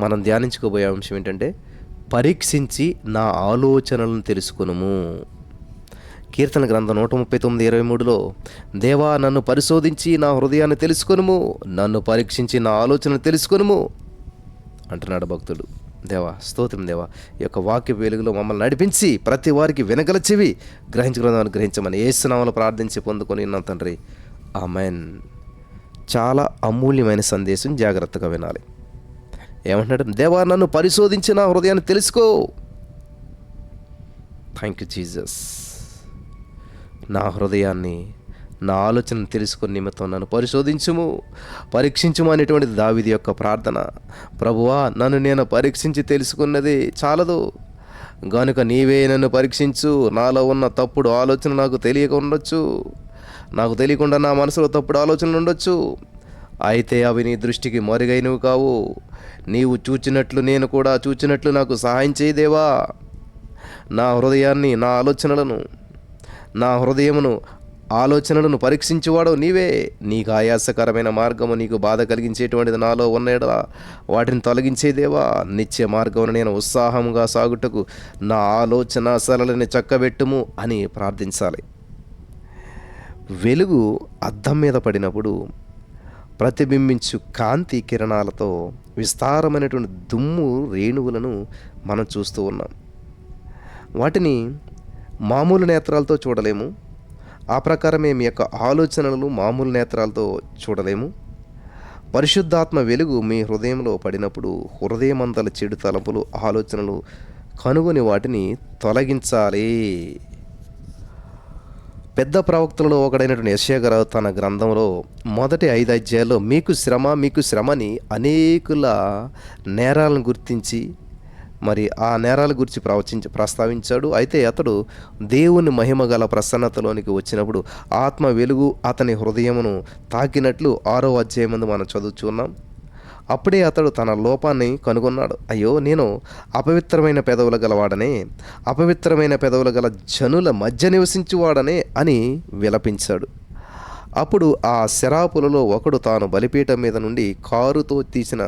మనం ధ్యానించుకోబోయే అంశం ఏంటంటే, పరీక్షించి నా ఆలోచనలను తెలుసుకొనుము. కీర్తన గ్రంథం 139:23లో, దేవా నన్ను పరిశోధించి నా హృదయాన్ని తెలుసుకొనుము, నన్ను పరీక్షించి నా ఆలోచనలు తెలుసుకొనుము అంటున్నాడు భక్తుడు. దేవా స్తోత్రం దేవా, ఈ యొక్క వాక్య వెలుగులో మమ్మల్ని నడిపించి ప్రతి వారికి వినగల చెవి గ్రహించుకున్నదాన్ని గ్రహించమని యేసు నామములో ప్రార్థించి పొందుకొని ఉన్నాం తండ్రి, ఆమెన్. చాలా అమూల్యమైన సందేశం, జాగ్రత్తగా వినాలి. ఏమంటున్నాడు? దేవా నన్ను పరిశోధించి నా హృదయాన్ని తెలుసుకో. Thank you Jesus. నా హృదయాన్ని, నా ఆలోచనను తెలుసుకుని నిమిత్తం నన్ను పరిశోధించుము, పరీక్షించుము అనేటువంటిది దావీదు యొక్క ప్రార్థన. ప్రభువా నన్ను నేను పరీక్షించి తెలుసుకున్నది చాలదు గనుక నీవే నన్ను పరీక్షించు. నాలో ఉన్న తప్పుడు ఆలోచన నాకు తెలియక ఉండొచ్చు, నాకు తెలియకుండా నా మనసులో తప్పుడు ఆలోచనలు ఉండొచ్చు, అయితే అవి నీ దృష్టికి మరుగైనవి కావు. నీవు చూచినట్లు నేను కూడా చూచినట్లు నాకు సహాయం చేయదేవా. నా హృదయాన్ని, నా ఆలోచనలను, నా హృదయమును, ఆలోచనలను పరీక్షించేవాడు నీవే. నీకు ఆయాసకరమైన మార్గము, నీకు బాధ కలిగించేటువంటిది నాలో ఉన్నయడా వాటిని తొలగించేదేవా. నిత్య మార్గమును నేను ఉత్సాహంగా సాగుటకు నా ఆలోచన సరళని చక్కబెట్టుము అని ప్రార్థించాలి. వెలుగు అద్దం మీద పడినప్పుడు ప్రతిబింబించు కాంతి కిరణాలతో విస్తారమైనటువంటి దుమ్ము రేణువులను మనం చూస్తూ ఉన్నాం. వాటిని మామూలు నేత్రాలతో చూడలేము. ఆ ప్రకారమే మీ యొక్క ఆలోచనలు మామూలు నేత్రాలతో చూడలేము. పరిశుద్ధాత్మ వెలుగు మీ హృదయంలో పడినప్పుడు హృదయమందల చెడు తలంపులు, ఆలోచనలు కనుగొని వాటిని తొలగించాలి. పెద్ద ప్రవక్తలలో ఒకడైనటువంటి యెషయా గారు తన గ్రంథంలో మొదటి 5 అధ్యాయాల్లో మీకు శ్రమని అనేకుల నేరాలను గుర్తించి మరి ఆ నేరాల గురించి ప్రస్తావించాడు. అయితే అతడు దేవుని మహిమ గల ప్రసన్నతలోనికి వచ్చినప్పుడు ఆత్మ వెలుగు అతని హృదయమును తాకినట్లు 6వ అధ్యాయం ముందు మనం చదువుచున్నాం. అప్పుడే అతడు తన లోపాన్ని కనుగొన్నాడు. అయ్యో నేను అపవిత్రమైన పెదవుల గలవాడనే, అపవిత్రమైన పెదవుల గల జనుల మధ్య నివసించువాడనే అని విలపించాడు. అప్పుడు ఆ శరాపులలో ఒకడు తాను బలిపీఠం మీద నుండి కారుతో తీసిన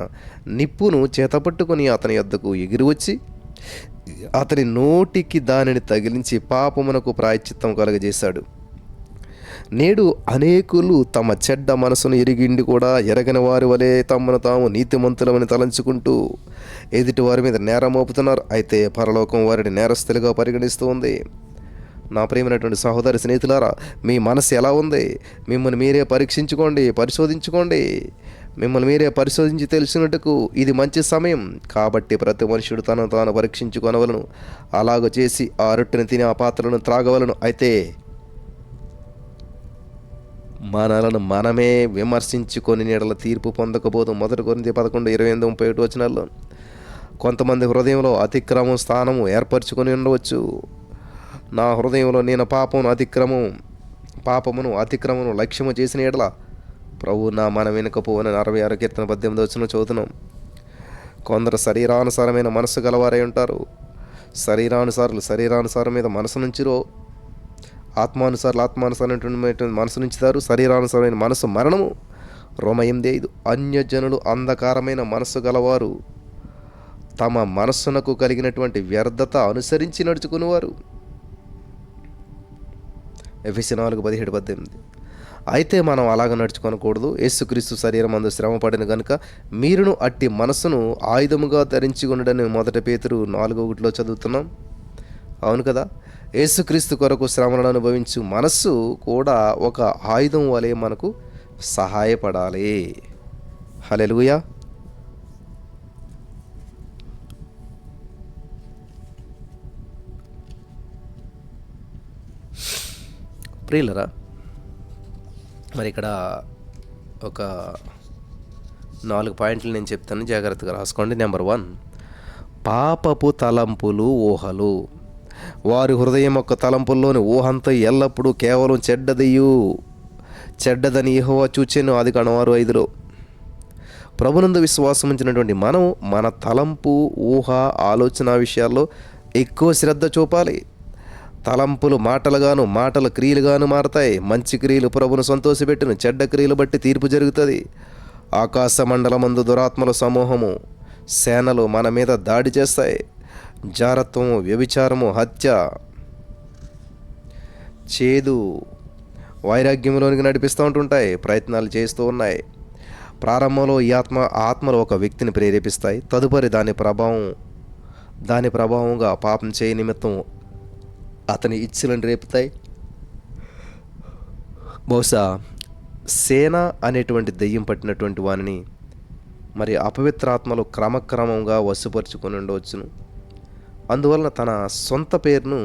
నిప్పును చేతపట్టుకుని అతని యొద్దకు ఎగిరివచ్చి అతని నోటికి దానిని తగిలించి పాపమునకు ప్రాయశ్చిత్తం కలుగజేశాడు. నేడు అనేకులు తమ చెడ్డ మనసును ఎరిగిండి కూడా ఎరగని వారి వలె తమను తాము నీతిమంతులమని తలంచుకుంటూ ఎదుటి వారి మీద నేరం మోపుతున్నారు. అయితే పరలోకం వారిని నేరస్తులుగా పరిగణిస్తూ ఉంది. నా ప్రియమైనటువంటి సహోదరి స్నేహితులారా, మీ మనసు ఎలా ఉంది? మిమ్మల్ని మీరే పరీక్షించుకోండి, పరిశోధించుకోండి. మిమ్మల్ని మీరే పరిశోధించి తెలుసుకున్నట్టుకు ఇది మంచి సమయం. కాబట్టి ప్రతి మనుషుడు తనను తాను పరీక్షించుకొనవలను, అలాగ చేసి ఆ రొట్టెను తిని ఆ పాత్రలను త్రాగవలను. అయితే మనలను మనమే విమర్శించుకొని నీడల తీర్పు పొందకపోదు. 1 కొరింథీ 11:28-31 వచనాల్లో కొంతమంది హృదయంలో అతిక్రమం స్థానము ఏర్పరచుకొని ఉండవచ్చు. నా హృదయంలో నేను పాపమును అతిక్రమను లక్ష్యము చేసిన ఎడల ప్రభు నా మన వెనుకపోవని 66 కీర్తన 18 వచనం చదువుతున్నాం. కొందరు శరీరానుసారమైన మనసు గలవారై ఉంటారు. శరీరానుసారం మీద మనసు నుంచిరో, ఆత్మానుసారమైనటువంటి మనసు నుంచుతారు. శరీరానుసారమైన మనసు మరణము. రోమ 8:5. అన్యజనులు అంధకారమైన మనస్సు గలవారు, తమ మనస్సునకు కలిగినటువంటి వ్యర్థత అనుసరించి నడుచుకునేవారు. ఎఫెసీ 4:17-18. అయితే మనం అలాగ నడుచుకోనకూడదు. యేసుక్రీస్తు శరీరం అందు శ్రమ పడిన గనుక మీరును అట్టి మనస్సును ఆయుధముగా ధరించుకొనుడని 1 పేతురు 4:1 చదువుతున్నాం. అవును కదా, యేసుక్రీస్తు కొరకు శ్రమలను అనుభవించు మనస్సు కూడా ఒక ఆయుధం వలె మనకు సహాయపడాలి. హల్లెలూయా. ప్రియులరా, మరి ఇక్కడ ఒక 4 పాయింట్లు నేను చెప్తాను, జాగ్రత్తగా రాసుకోండి. నెంబర్ 1, పాపపు తలంపులు, ఊహలు. వారి హృదయం యొక్క తలంపుల్లోని ఊహంతా ఎల్లప్పుడూ కేవలం చెడ్డదని యెహోవా చూచెను. ఆదికాండం 6:5. ప్రభునందు విశ్వాసం ఉంచినటువంటి మనం మన తలంపు, ఊహ, ఆలోచన విషయాల్లో ఎక్కువ శ్రద్ధ చూపాలి. తలంపులు మాటలుగాను, మాటలు క్రియలుగాను మారతాయి. మంచి క్రియలు ప్రభును సంతోషపెట్టును, చెడ్డ క్రియలు బట్టి తీర్పు జరుగుతుంది. ఆకాశ మండలమందు దురాత్మల సమూహము సేనలు మన మీద దాడి చేస్తాయి. జారత్వము, వ్యభిచారము, హత్య, చేదు, వైరాగ్యంలోనికి నడిపిస్తూ ఉంటుంటాయి, ప్రయత్నాలు చేస్తూ ఉన్నాయి. ప్రారంభంలో ఈ ఆత్మలు ఒక వ్యక్తిని ప్రేరేపిస్తాయి. తదుపరి దాని ప్రభావంగా పాపం చేయ నిమిత్తం అతని ఇచ్ఛలను రేపుతాయి. బహుశా సేన అనేటువంటి దెయ్యం పట్టినటువంటి వానిని మరి అపవిత్రాత్మలు క్రమక్రమంగా వశపరుచుకొని ఉండవచ్చును. అందువలన తన సొంత పేరును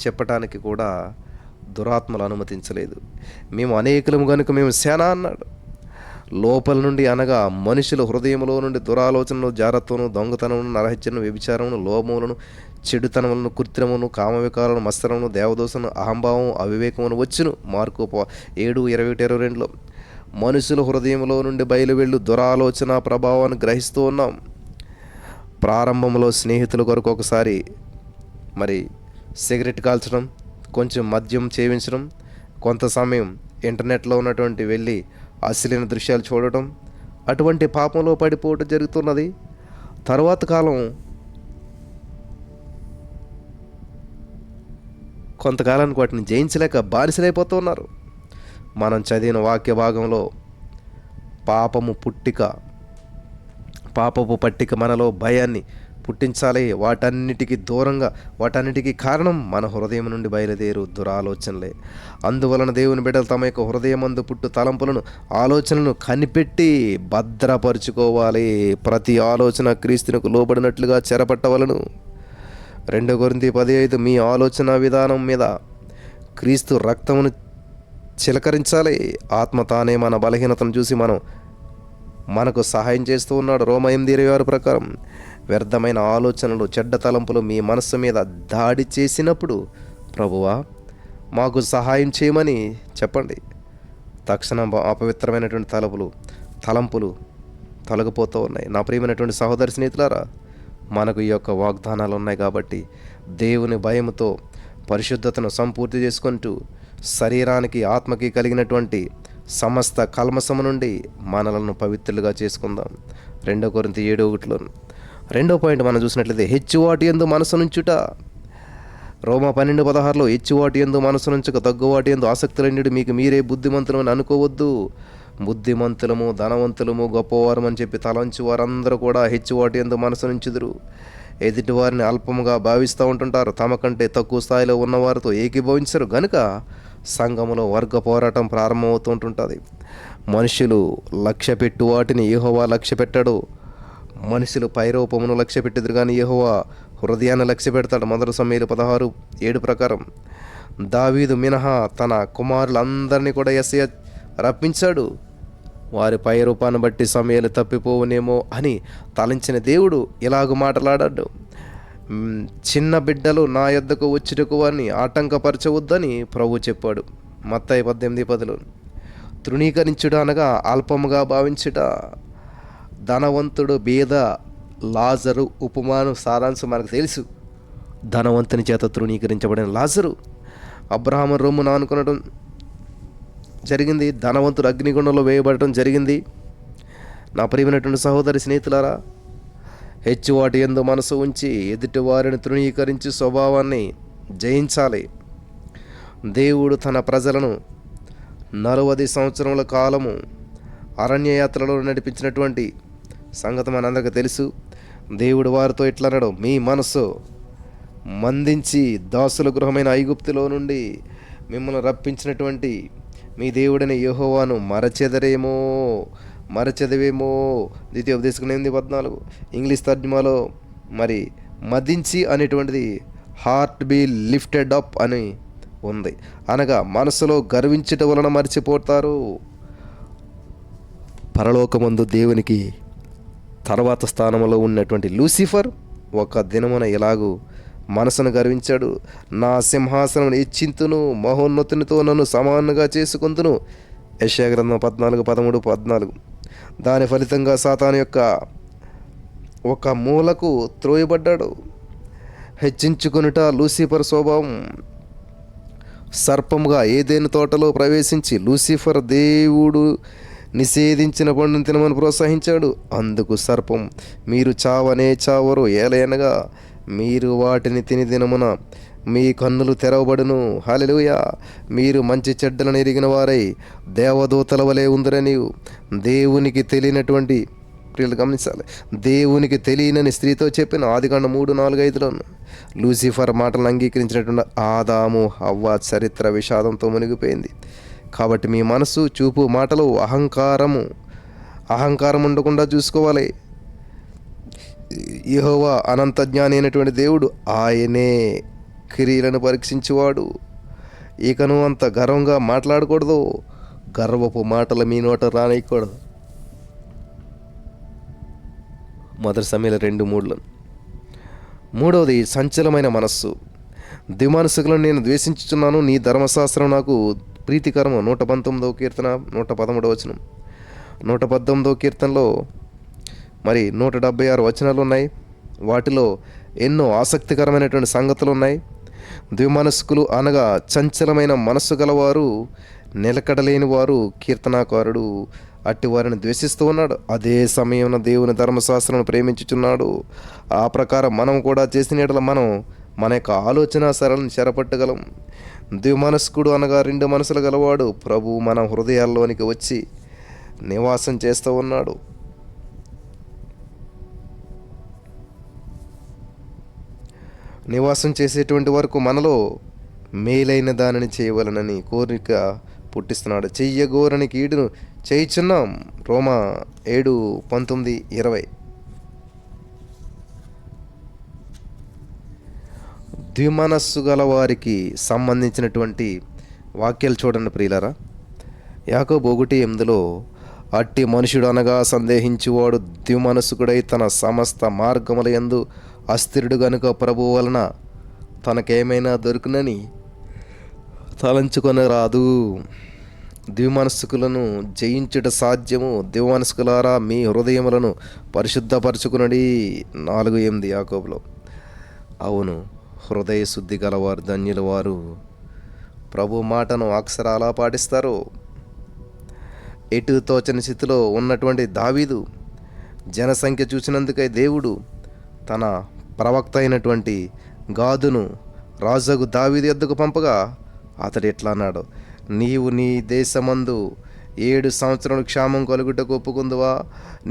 చెప్పటానికి కూడా దురాత్మలు అనుమతించలేదు. మేము అనేకులము కనుక మేము సేన అన్నాడు. లోపల నుండి అనగా మనుషుల హృదయంలో నుండి దురాలోచనలు, జారత్వము, దొంగతనమును, నరహత్యను, వ్యభిచారమును, లోభములను, చెడుతనములను, కృత్రిమమును, కామవికారమును, మత్సరమును, దేవదోషను, అహంభావం, అవివేకమును వచ్చును. మార్కు 7:21-22లో మనుషుల హృదయంలో నుండి బయలువెళ్ళు దురాలోచన ప్రభావాన్ని గ్రహిస్తూ ఉన్నాం. ప్రారంభంలో స్నేహితుల కొరకు ఒకసారి మరి సిగరెట్ కాల్చడం, కొంచెం మద్యం సేవించడం, కొంత సమయం ఇంటర్నెట్లో ఉన్నటువంటి వెళ్ళి అశ్లీల దృశ్యాలు చూడటం, అటువంటి పాపంలో పడిపోవటం జరుగుతున్నది. తర్వాత కాలం కొంతకాలానికి వాటిని జయించలేక బానిసలైపోతున్నారు. మనం చదివిన వాక్య భాగంలో పాపపు పట్టిక మనలో భయాన్ని పుట్టించాలి. వాటన్నిటికీ కారణం మన హృదయం నుండి బయలుదేరు దురాలోచనలే. అందువలన దేవుని బిడ్డలు తమ యొక్క హృదయమందు పుట్టు తలంపులను, ఆలోచనలను కనిపెట్టి భద్రపరుచుకోవాలి. ప్రతి ఆలోచన క్రీస్తునకు లోబడినట్లుగా చెరపట్టవలను. 2 కొరింథీ 10:5 మీ ఆలోచన విధానం మీద క్రీస్తు రక్తమును చిలకరించాలి. ఆత్మ తానే మన బలహీనతను చూసి మనకు సహాయం చేస్తూ ఉన్నాడు. రోమా 8:26 ప్రకారం వ్యర్థమైన ఆలోచనలు, చెడ్డ తలంపులు మీ మనస్సు మీద దాడి చేసినప్పుడు ప్రభువా మాకు సహాయం చేయమని చెప్పండి. తక్షణం అపవిత్రమైనటువంటి తలంపులు తొలగిపోతూ ఉన్నాయి. నా ప్రియమైనటువంటి సహోదరి స్నేహితులారా, మనకు ఈ యొక్క వాగ్దానాలు ఉన్నాయి కాబట్టి దేవుని భయముతో పరిశుద్ధతను సంపూర్తి చేసుకుంటూ శరీరానికి, ఆత్మకి కలిగినటువంటి సమస్త కల్మసము నుండి మనలను పవిత్రులుగా చేసుకుందాం. 2 కొరింథీ 7:1లో 2వ పాయింట్ మనం చూసినట్లయితే హెచ్చువాటి యందు మనసు నుంచుట. రోమా 12:16లో హెచ్చువాటి యందు మనసు నుంచక తగ్గువాటి యందు ఆసక్తులన్యుడు మీకు మీరే బుద్ధిమంతులమని అనుకోవద్దు. బుద్ధిమంతులము, ధనవంతులము, గొప్పవారం అని చెప్పి తలంచి వారందరూ కూడా హెచ్చువాటి యందు మనసు నుంచుదురు. ఎదుటి వారిని అల్పముగా భావిస్తూ ఉంటుంటారు. తమ కంటే తక్కువ స్థాయిలో ఉన్నవారితో ఏకీభవించరు గనుక సంఘములో వర్గ పోరాటం ప్రారంభమవుతుంటుంది. మనుషులు లక్ష్యపెట్టు వాటిని యెహోవా లక్ష్యపెట్టాడు. మనుషులు పైరూపమును లక్ష్యపెట్టెదురు కానీ యెహోవా హృదయాన్ని లక్ష్యపెడతాడు. 1 సమూయేలు 16:7 ప్రకారం దావీదు మినహా తన కుమారులందరినీ కూడా యెషయా రప్పించాడు. వారి పైరూపాన్ని బట్టి సమూయేలు తప్పిపోవునేమో అని తలంచిన దేవుడు ఇలాగ మాట్లాడాడు. చిన్న బిడ్డలు నా యొద్దకు వచ్చుటకు వారిని ఆటంకపరచవద్దని ప్రభు చెప్పాడు. మత్తయి 18:10లో తృణీకరించుట అనగా అల్పముగా భావించుట. ధనవంతుడు, బీద, లాజరు ఉపమానం సారాంశం మనకు తెలుసు. ధనవంతుని చేత తృణీకరించబడిన లాజరు అబ్రహాము రొమ్మున ఆనుకొనడం జరిగింది. ధనవంతుడు అగ్నిగుండంలో వేయబడటం జరిగింది. నా ప్రియమైనటువంటి సహోదరి స్నేహితులారా, హెచ్చువాటి యందు మనసు ఉంచి ఎదుటి వారిని తృణీకరించి స్వభావాన్ని జయించాలి. దేవుడు తన ప్రజలను 40 సంవత్సరముల కాలము అరణ్యయాత్రలో నడిపించినటువంటి సంగతి మనందరికీ తెలుసు. దేవుడు వారితో ఇట్లనడం, మీ మనస్సు మందించి దాసుల గృహమైన ఐగుప్తులో నుండి మిమ్మల్ని రప్పించినటువంటి మీ దేవుడైన యెహోవాను మరచెదవేమో. ద్వితీయోపదేశకాండం 8:14 ఇంగ్లీష్ తర్జుమాలో మరి మదించి అనేటువంటిది హార్ట్ బీ లిఫ్టెడ్ అప్ అని ఉంది. అనగా మనసులో గర్వించటం వలన మర్చిపోతారు. పరలోకమందు దేవునికి తర్వాత స్థానంలో ఉన్నటువంటి లూసిఫర్ ఒక దినమున ఇలాగూ మనసును గర్వించాడు. నా సింహాసనం హెచ్చింతును, మహోన్నతునితో నన్ను సమానంగా చేసుకుందును. యెషయా గ్రంథం 14:13-14. దాని ఫలితంగా సాతాను యొక్క ఒక మూలకు త్రోయబడ్డాడు. హెచ్చించుకొనుట లూసిఫర్ స్వభావం. సర్పముగా ఏదెను తోటలో ప్రవేశించి లూసిఫర్ దేవుడు నిషేధించిన పండును తినమని ప్రోత్సహించాడు. అందుకు సర్పం, మీరు చావనే చావరు, ఏలయనగా మీరు వాటిని తిని దినమున మీ కన్నులు తెరవబడును. హల్లెలూయా. మీరు మంచి చెడ్డలను ఎరిగిన వారై దేవదూతల వలె ఉందరని దేవునికి తెలియనటువంటి ప్రియులు గమనించాలి. దేవునికి తెలియనని స్త్రీతో చెప్పిన ఆదికాండం 3:4-5లో లూసిఫర్ మాటలను అంగీకరించినటువంటి ఆదాము హవ్వ చరిత్ర విషాదంతో మునిగిపోయింది. కాబట్టి మీ మనసు, చూపు, మాటలు అహంకారం ఉండకుండా చూసుకోవాలి. యెహోవా అనంత జ్ఞాని అయినటువంటి దేవుడు, ఆయనే క్రియలను పరీక్షించేవాడు. ఇకను అంత గర్వంగా మాట్లాడకూడదు. గర్వపు మాటలు మీ నోట రానియకూడదు. 1 సమూయేలు 2:3. మూడవది సంచలమైన మనస్సు. దిమానసుకులను నేను ద్వేషించుచున్నాను, నీ ధర్మశాస్త్రం నాకు ప్రీతికరము. 119వ కీర్తన 113వ వచనం. 118వ కీర్తనలో మరి 176 వచనాలు ఉన్నాయి. వాటిలో ఎన్నో ఆసక్తికరమైనటువంటి సంగతులు ఉన్నాయి. ద్విమనస్కులు అనగా చంచలమైన మనస్సు గలవారు, నిలకడలేని వారు. కీర్తనాకారుడు అట్టి వారిని ద్వేషిస్తూ ఉన్నాడు. అదే సమయంలో దేవుని ధర్మశాస్త్రం ప్రేమించుచున్నాడు. ఆ ప్రకారం మనం కూడా చేసిన యెడల మనం మన యొక్క ఆలోచన సరళను చెరపట్టగలం. ద్విమనస్కుడు అనగా 2 మనసులు గలవాడు. ప్రభు మన హృదయాల్లోనికి వచ్చి నివాసం చేస్తూ ఉన్నాడు. నివాసం చేసేటువంటి వరకు మనలో మేలైన దానిని చేయవలనని కోరిక పుట్టిస్తున్నాడు. చెయ్యగోరని కీడును చేయుచున్నాం. రోమా 7:19-20. ద్విమనస్సు గల వారికి సంబంధించినటువంటి వాక్యాలు చూడండి ప్రియులారా. యాకోబు 1:8లో అట్టి మనుషుడు అనగా సందేహించువాడు ద్విమనస్కుడై తన సమస్త మార్గముల యందు అస్థిరుడు గనుక ప్రభువు వలన తనకేమైనా దొరుకునని తలంచుకొని రాదు. ద్విమనస్కులను జయించుట సాధ్యము. ద్విమనస్కులారా మీ హృదయములను పరిశుద్ధపరచుకునడి. 4:8 యాకోబులో. అవును, హృదయ శుద్ధి గలవారు ధన్యుల వారు, ప్రభు మాటను అక్షరాలా పాటిస్తారు. ఎటు తోచని స్థితిలో ఉన్నటువంటి దావీదు జనసంఖ్య చూసినందుకై దేవుడు తన ప్రవక్త అయినటువంటి గాదును రాజుకు దావీదు యొద్దకు పంపగా అతడు ఎట్లా అన్నాడు, నీవు నీ దేశమందు 7 సంవత్సరములు క్షామం కలుగుటకు ఒప్పుకుందువా?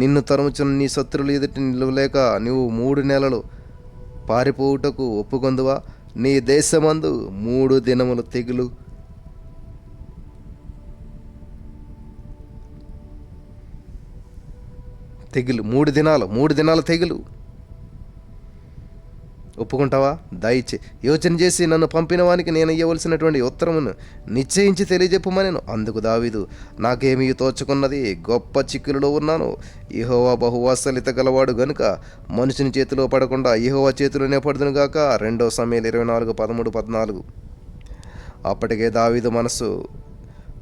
నిన్ను తరుముచున్న నీ శత్రువులు ఎదుటి నిలువలేక నీవు 3 నెలలు పారిపోవుటకు ఒప్పుకొందువా? నీ దేశమందు 3 దినములు తెగులు తెగులు 3 దినాల తెగులు ఒప్పుకుంటావా? దయచే యోచన చేసి నన్ను పంపిన వానికి నేను ఇవ్వవలసినటువంటి ఉత్తరమును నిశ్చయించి తెలియజెప్పమనెను. అందుకు దావీదు, నాకేమీ తోచుకున్నది, గొప్ప చిక్కులలో ఉన్నాను. యెహోవా బహువాత్సల్యత గలవాడు గనుక మనుషుని చేతిలో పడకుండా యెహోవా చేతిలోనే పడుదును గాక. 2 సమూయేలు 24:13-14. అప్పటికే దావీదు మనసు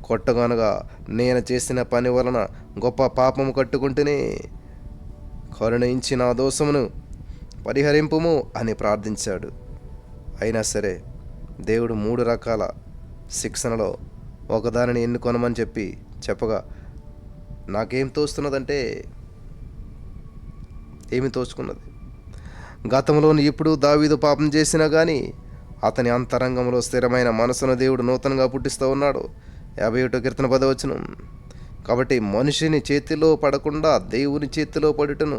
కొట్టగనగా, నేను చేసిన పని వలన గొప్ప పాపము కట్టుకుంటేనే, కరుణించి నా దోషమును పరిహరింపుము అని ప్రార్థించాడు. అయినా సరే దేవుడు 3 రకాల శిక్షణలో ఒకదానిని ఎన్నుకొనమని చెప్పగా నాకేం తోస్తున్నదంటే, ఏమి తోచుకున్నది? గతంలోని ఇప్పుడు దావీదు పాపం చేసినా కానీ అతని అంతరంగంలో స్థిరమైన మనసును దేవుడు నూతనంగా పుట్టిస్తూ ఉన్నాడు. 51 కీర్తన 10వ వచనం. కాబట్టి మనిషిని చేతిలో పడకుండా దేవుని చేతిలో పడుటను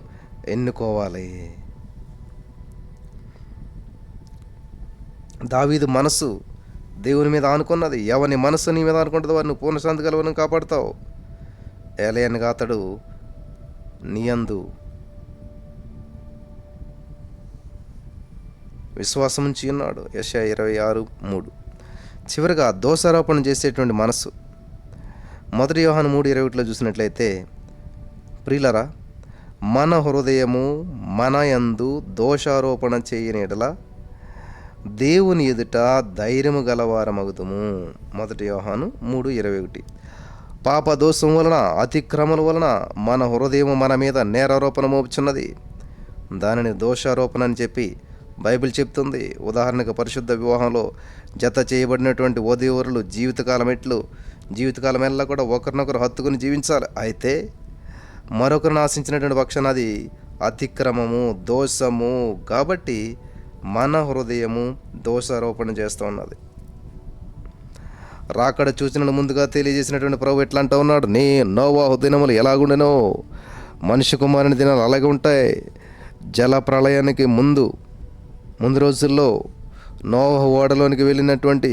ఎన్నుకోవాలి. దావీదు మనసు దేవుని మీద ఆనుకున్నది. ఎవని మనసు నీ మీద ఆనుకుంటుందో వారిని పూర్ణశాంతి కలవని కాపాడుతావు. ఏలయనగా అతడు నీయందు విశ్వాసం ఉంచి ఉన్నాడు. యెషయా 26:3. చివరిగా దోషారోపణ చేసేటువంటి మనసు. 1 యోహాను 3:21లో చూసినట్లయితే, ప్రియులరా, మన హృదయము మన యందు దోషారోపణ చేయని యెడల దేవుని ఎదుట ధైర్యము గలవారమగుదుము. 1 యోహాను 3:21. పాప దోషం వలన, అతిక్రమల వలన మన హృదయము మన మీద నేరారోపణ మోపుచున్నది. దానిని దోషారోపణ అని చెప్పి బైబిల్ చెప్తుంది. ఉదాహరణకు పరిశుద్ధ వివాహంలో జత చేయబడినటువంటి వధూవరులు జీవితకాలం ఎట్లు జీవితకాలం ఎల్లా కూడా ఒకరినొకరు హత్తుకుని జీవించాలి. అయితే మరొకరిని ఆశించినటువంటి పక్షాన అది అతిక్రమము, దోషము. కాబట్టి మన హృదయము దోషారోపణ చేస్తూ ఉన్నది. రాకడ సూచనలు ముందుగా తెలియజేసినటువంటి ప్రభు ఎట్లా అంటూ ఉన్నాడు, నోవాహు దినములు ఎలాగుండెనో మనిషి కుమారుని దినాలు అలాగే ఉంటాయి. జల ప్రళయానికి ముందు రోజుల్లో నోవాహు ఓడలోనికి వెళ్ళినటువంటి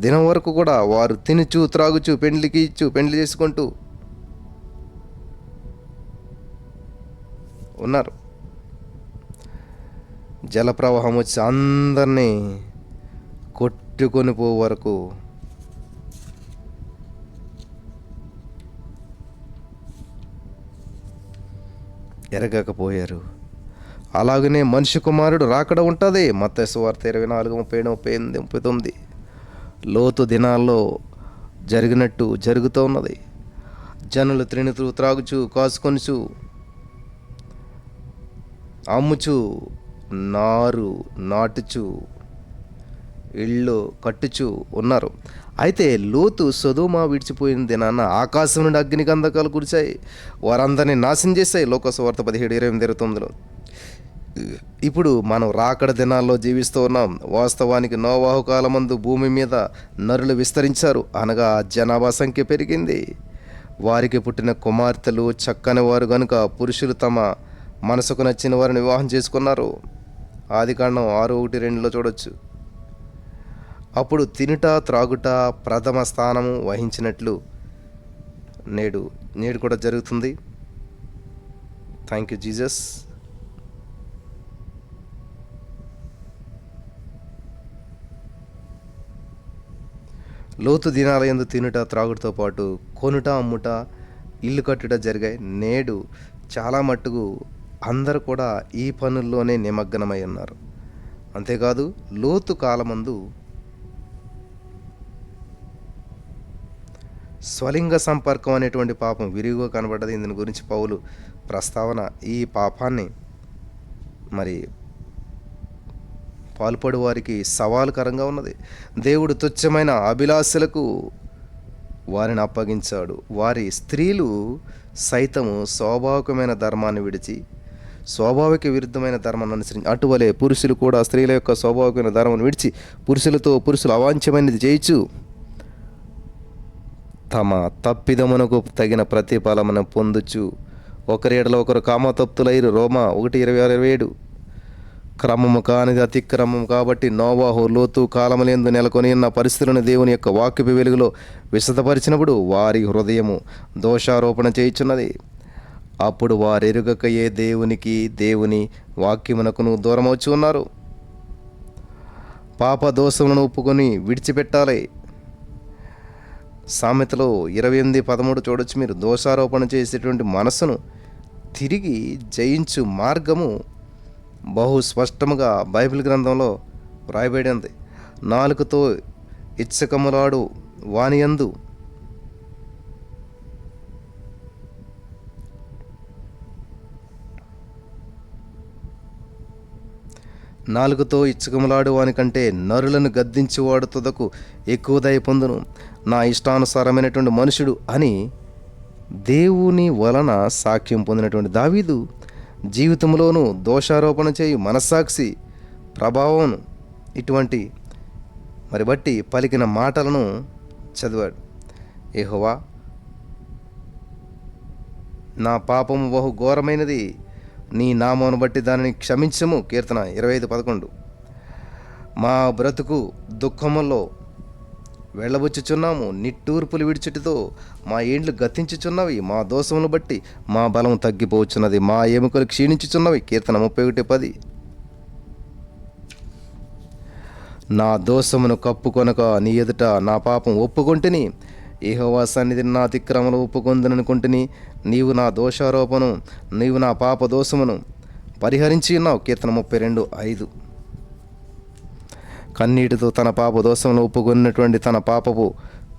దినం వరకు కూడా వారు తినుచు త్రాగుచు పెండ్లి చేసుకుంటూ ఉన్నారు. జలప్రవాహం వచ్చి అందరినీ కొట్టుకొని పో వరకు ఎరగకపోయారు. అలాగనే మనిషి కుమారుడు రాకడ ఉంటుంది. మత్తయి సువార్త 24, 30, 38, 39 లోతు దినాల్లో జరిగినట్టు జరుగుతూ ఉన్నది. జనులు త్రిణుతూ త్రాగుచు కాసుకొనుచు అమ్ముచు నాటుచు ఇళ్ళు కట్టుచు ఉన్నారు. అయితే లోతు సొదొమ విడిచిపోయిన దినాన ఆకాశం నుండి అగ్ని గంధకాలు కురిశాయి, వారందరినీ నాశనం చేశాయి. లోకసువార్త 17:28-29. ఇప్పుడు మనం రాకడ దినాల్లో జీవిస్తూ ఉన్నాం. వాస్తవానికి నోవాహు కాలమందు భూమి మీద నరులు విస్తరించారు, అనగా జనాభా సంఖ్య పెరిగింది. వారికి పుట్టిన కుమార్తెలు చక్కని వారు గనుక పురుషులు తమ మనసుకు నచ్చిన వారిని వివాహం చేసుకున్నారు. ఆదికాండం 6:1-2 చూడొచ్చు. అప్పుడు తినుట త్రాగుట ప్రథమ స్థానము వహించినట్లు నేడు కూడా జరుగుతుంది. Thank you Jesus. లోతు దినాల యందు తినుట త్రాగుటతో పాటు కొనుట అమ్ముట ఇల్లు కట్టుట జరిగాయి. నేడు చాలా మట్టుకు అందరూ కూడా ఈ పనుల్లోనే నిమగ్నమై ఉన్నారు. అంతేకాదు లోతు కాలమందు స్వలింగ సంపర్కం అనేటువంటి పాపం విరివిగా కనబడ్డది. దీని గురించి పౌలు ప్రస్తావన ఈ పాపాన్ని మరి పాల్పడు వారికి సవాలుకరంగా ఉన్నది. దేవుడు తుచ్చమైన అభిలాషలకు వారిని అప్పగించాడు. వారి స్త్రీలు సైతము స్వాభావికమైన ధర్మాన్ని విడిచి స్వాభావిక విరుద్ధమైన ధర్మాన్ని అనుసరించి అటువలే పురుషులు కూడా స్త్రీల యొక్క స్వాభావికమైన ధర్మాన్ని విడిచి పురుషులు అవాంఛమైనది చేయొచ్చు, తమ తప్పిదమునకు తగిన ప్రతిఫలమును పొందుచు ఒకరి ఎడల ఒకరు కామతప్తులైరు. రోమా 1:26-27. క్రమము కానిది అతిక్రమం. కాబట్టి నోవాహు లోతు కాలములందు నెలకొని ఉన్న పరిస్థితులను దేవుని యొక్క వాక్యపు వెలుగులో విశదపరిచినప్పుడు వారి హృదయము దోషారోపణ చేయుచున్నది. అప్పుడు వారెరుగకయే దేవుని వాక్యమునకును దూరమవుచు ఉన్నారు. పాప దోషములను ఒప్పుకొని విడిచిపెట్టాలి. సామెతలో 28:13 చూడొచ్చు మీరు. దోషారోపణ చేసేటువంటి మనసును తిరిగి జయించు మార్గము బహు స్పష్టముగా బైబిల్ గ్రంథంలో వ్రాయబడింది. నాలుకతో ఇచ్చకములాడు వానియందు వాని కంటే నరులను గద్దించువాడు తుదకు ఎక్కువ దయ పొందును. నా ఇష్టానుసారమైనటువంటి మనుషుడు అని దేవుని వలన సాక్ష్యం పొందినటువంటి దావీదు జీవితంలోనూ దోషారోపణ చేయు మనస్సాక్షి ప్రభావం ఇటువంటి బట్టి పలికిన మాటలను చదివాడు. యెహోవా, నా పాపము బహు ఘోరమైనది, నీ నామమును బట్టి దానిని క్షమించము. కీర్తన 25:11. మా బ్రతుకు దుఃఖములో వెళ్ళబుచ్చుచున్నాము, నిట్టూర్పులు విడిచుటితో మా ఏండ్లు గతించుచున్నవి. మా దోషమును బట్టి మా బలం తగ్గిపోవచ్చున్నది, మా ఎముకలు క్షీణించుచున్నవి. కీర్తన 31:10. నా దోషమును కప్పుకొనక నీ ఎదుట నా పాపం ఒప్పుకొంటిని. యెహోవా సన్నిధిని నా అతిక్రమలు ఒప్పుకొందుననుకుంటుని. నీవు నా దోషారోపణను, నీవు నా పాప దోషమును పరిహరించి ఉన్నావు. కీర్తన 32:5. కన్నీటితో తన పాప దోషమును ఒప్పుకొన్నటువంటి తన పాపపు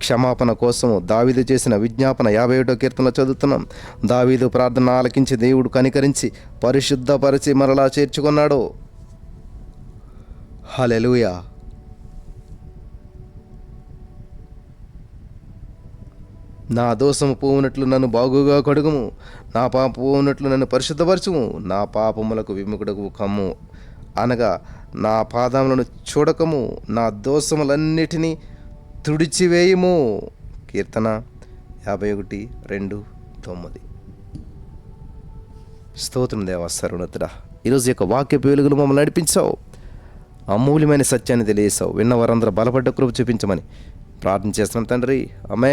క్షమాపణ కోసము దావీదు చేసిన విజ్ఞాపన 51వ కీర్తనలో చదువుతున్నాం. దావీదు ప్రార్థన ఆలకించి దేవుడు కనికరించి పరిశుద్ధపరిచి మరలా చేర్చుకున్నాడు. హల్లెలూయా. నా దోషము పోవునట్లు నన్ను బాగుగా కడుగుము, నా పాప పోవునట్లు నన్ను పరిశుద్ధపరచుము, నా పాపములకు విముఖుడకు కమ్ము అనగా నా పాదములను చూడకము, నా దోషములన్నిటినీ తుడిచివేయము. కీర్తన 51:2-9. స్తోత్రం దేవా సర్వోన్నతుడా, ఈరోజు యొక్క వాక్యపు వెలుగులు మమ్మల్ని నడిపించావు, అమూల్యమైన సత్యాన్ని తెలియసావు. విన్న వారందరూ బలపడ్డ కృప చూపించమని ప్రార్థన చేస్తున్నాం తండ్రి. ఆమేన్.